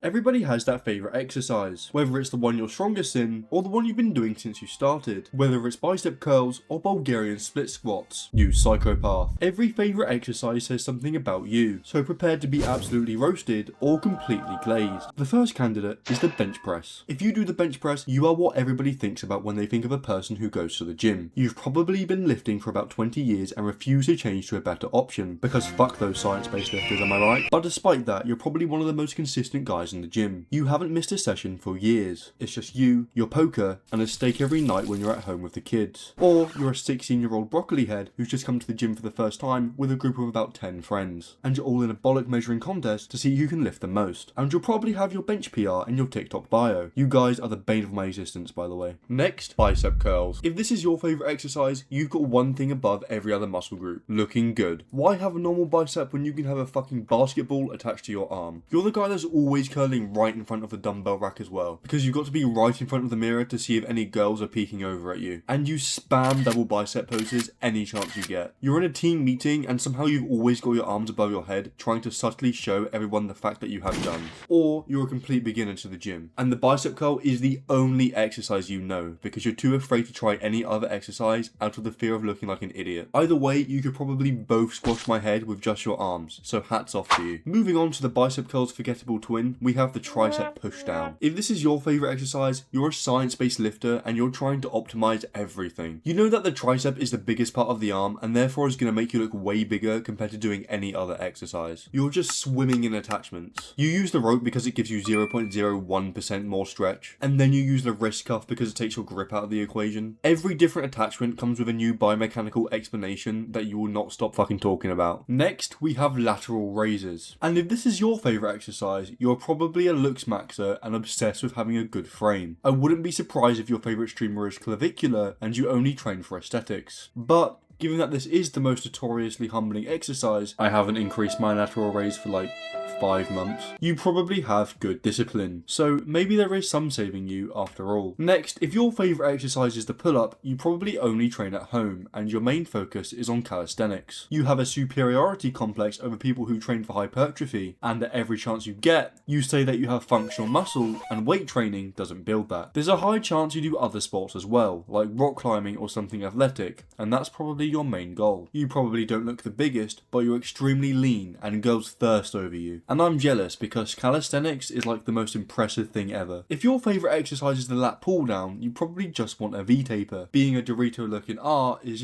Everybody has that favourite exercise, whether it's the one you're strongest in, or the one you've been doing since you started. Whether it's bicep curls or Bulgarian split squats, you psychopath. Every favourite exercise says something about you, so prepare to be absolutely roasted or completely glazed. The first candidate is the bench press. If you do the bench press, you are what everybody thinks about when they think of a person who goes to the gym. You've probably been lifting for about 20 years and refuse to change to a better option, because fuck those science-based lifters, am I right? But despite that, you're probably one of the most consistent guys in the gym. You haven't missed a session for years. It's just you, your poker, and a steak every night when you're at home with the kids. Or you're a 16-year-old broccoli head who's just come to the gym for the first time with a group of about 10 friends. And you're all in a bollock measuring contest to see who can lift the most. And you'll probably have your bench PR in your TikTok bio. You guys are the bane of my existence, by the way. Next, bicep curls. If this is your favourite exercise, you've got one thing above every other muscle group: looking good. Why have a normal bicep when you can have a fucking basketball attached to your arm? You're the guy that's always curling right in front of the dumbbell rack as well, because you've got to be right in front of the mirror to see if any girls are peeking over at you. And you spam double bicep poses any chance you get. You're in a team meeting and somehow you've always got your arms above your head, trying to subtly show everyone the fact that you have guns. Or you're a complete beginner to the gym, and the bicep curl is the only exercise you know, because you're too afraid to try any other exercise out of the fear of looking like an idiot. Either way, you could probably both squash my head with just your arms, so hats off to you. Moving on to the bicep curl's forgettable twin, we have the tricep pushdown. If this is your favourite exercise, you're a science-based lifter and you're trying to optimize everything. You know that the tricep is the biggest part of the arm and therefore is going to make you look way bigger compared to doing any other exercise. You're just swimming in attachments. You use the rope because it gives you 0.01% more stretch, and then you use the wrist cuff because it takes your grip out of the equation. Every different attachment comes with a new biomechanical explanation that you will not stop fucking talking about. Next, we have lateral raises. And if this is your favourite exercise, you're probably a looks maxer and obsessed with having a good frame. I wouldn't be surprised if your favourite streamer is clavicular and you only train for aesthetics. But given that this is the most notoriously humbling exercise, I haven't increased my lateral raise for like 5 months. You probably have good discipline, so maybe there is some saving you after all. Next, if your favourite exercise is the pull-up, you probably only train at home and your main focus is on calisthenics. You have a superiority complex over people who train for hypertrophy, and at every chance you get, you say that you have functional muscle and weight training doesn't build that. There's a high chance you do other sports as well, like rock climbing or something athletic, and that's probably your main goal. You probably don't look the biggest, but you're extremely lean and girls thirst over you. And I'm jealous because calisthenics is like the most impressive thing ever. If your favourite exercise is the lat pull down, you probably just want a V-taper. Being a Dorito looking R is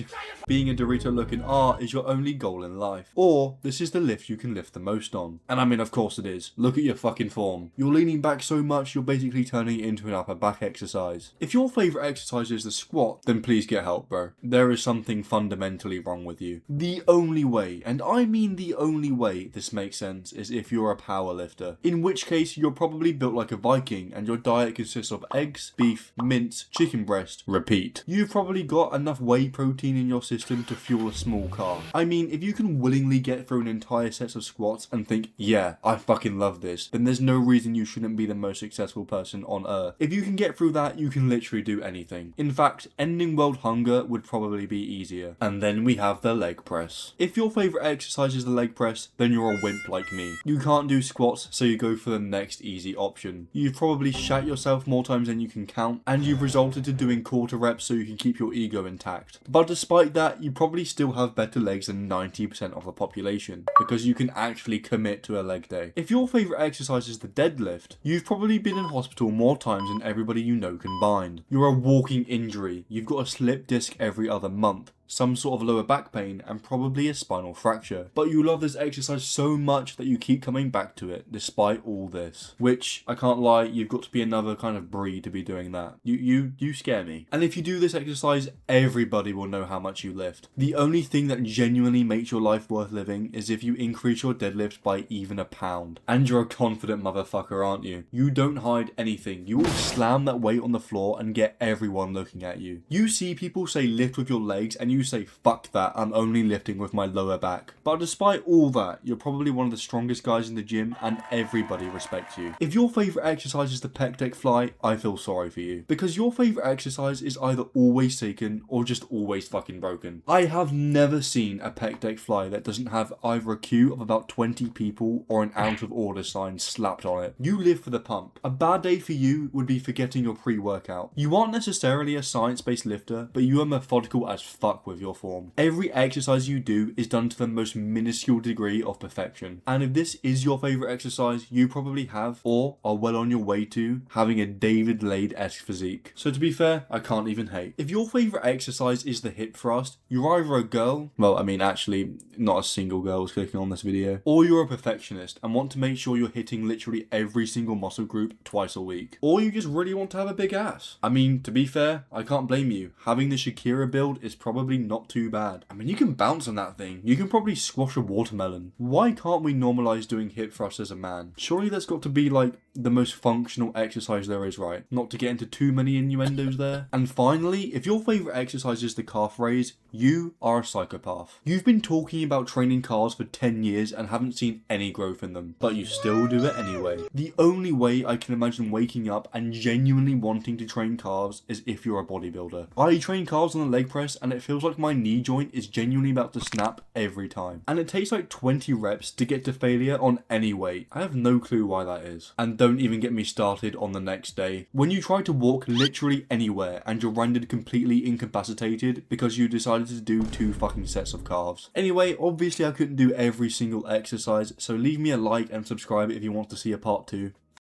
your only goal in life. Or this is the lift you can lift the most on. And I mean, of course it is. Look at your fucking form. You're leaning back so much you're basically turning it into an upper back exercise. If your favourite exercise is the squat, then please get help, bro. There is something fundamentally wrong with you. The only way, and I mean the only way this makes sense, is if you're a powerlifter. In which case, you're probably built like a Viking and your diet consists of eggs, beef, mince, chicken breast, repeat. You've probably got enough whey protein in your system to fuel a small car. I mean, if you can willingly get through an entire set of squats and think, yeah, I fucking love this, then there's no reason you shouldn't be the most successful person on earth. If you can get through that, you can literally do anything. In fact, ending world hunger would probably be easier. And then we have the leg press. If your favourite exercise is the leg press, then you're a wimp like me. You can't do squats, so you go for the next easy option. You've probably shat yourself more times than you can count, and you've resorted to doing quarter reps so you can keep your ego intact. But despite that, you probably still have better legs than 90% of the population, because you can actually commit to a leg day. If your favourite exercise is the deadlift, you've probably been in hospital more times than everybody you know combined. You're a walking injury. You've got a slip disc every other month, some sort of lower back pain, and probably a spinal fracture. But you love this exercise so much that you keep coming back to it despite all this. Which, I can't lie, you've got to be another kind of breed to be doing that. You scare me. And if you do this exercise, everybody will know how much you lift. The only thing that genuinely makes your life worth living is if you increase your deadlift by even a pound. And you're a confident motherfucker, aren't you? You don't hide anything. You will slam that weight on the floor and get everyone looking at you. You see people say lift with your legs and you you say, fuck that, I'm only lifting with my lower back. But despite all that, you're probably one of the strongest guys in the gym and everybody respects you. If your favourite exercise is the pec deck fly, I feel sorry for you. Because your favourite exercise is either always taken or just always fucking broken. I have never seen a pec deck fly that doesn't have either a queue of about 20 people or an out of order sign slapped on it. You live for the pump. A bad day for you would be forgetting your pre-workout. You aren't necessarily a science-based lifter, but you are methodical as fuck with your form. Every exercise you do is done to the most minuscule degree of perfection. And if this is your favourite exercise, you probably have, or are well on your way to, having a David Lade-esque physique. So to be fair, I can't even hate. If your favourite exercise is the hip thrust, you're either a girl, well, I mean actually, not a single girl is clicking on this video, or you're a perfectionist and want to make sure you're hitting literally every single muscle group twice a week. Or you just really want to have a big ass. I mean, to be fair, I can't blame you. Having the Shakira build is probably not too bad. I mean, you can bounce on that thing. You can probably squash a watermelon. Why can't we normalise doing hip thrusts as a man? Surely that's got to be like the most functional exercise there is, right? Not to get into too many innuendos there. And finally, if your favourite exercise is the calf raise, you are a psychopath. You've been talking about training calves for 10 years and haven't seen any growth in them, but you still do it anyway. The only way I can imagine waking up and genuinely wanting to train calves is if you're a bodybuilder. I train calves on the leg press and it feels like my knee joint is genuinely about to snap every time. And it takes like 20 reps to get to failure on any weight. I have no clue why that is. And don't even get me started on the next day. When you try to walk literally anywhere and you're rendered completely incapacitated because you decided to do 2 fucking sets of calves. Anyway, obviously I couldn't do every single exercise, so leave me a like and subscribe if you want to see a part 2.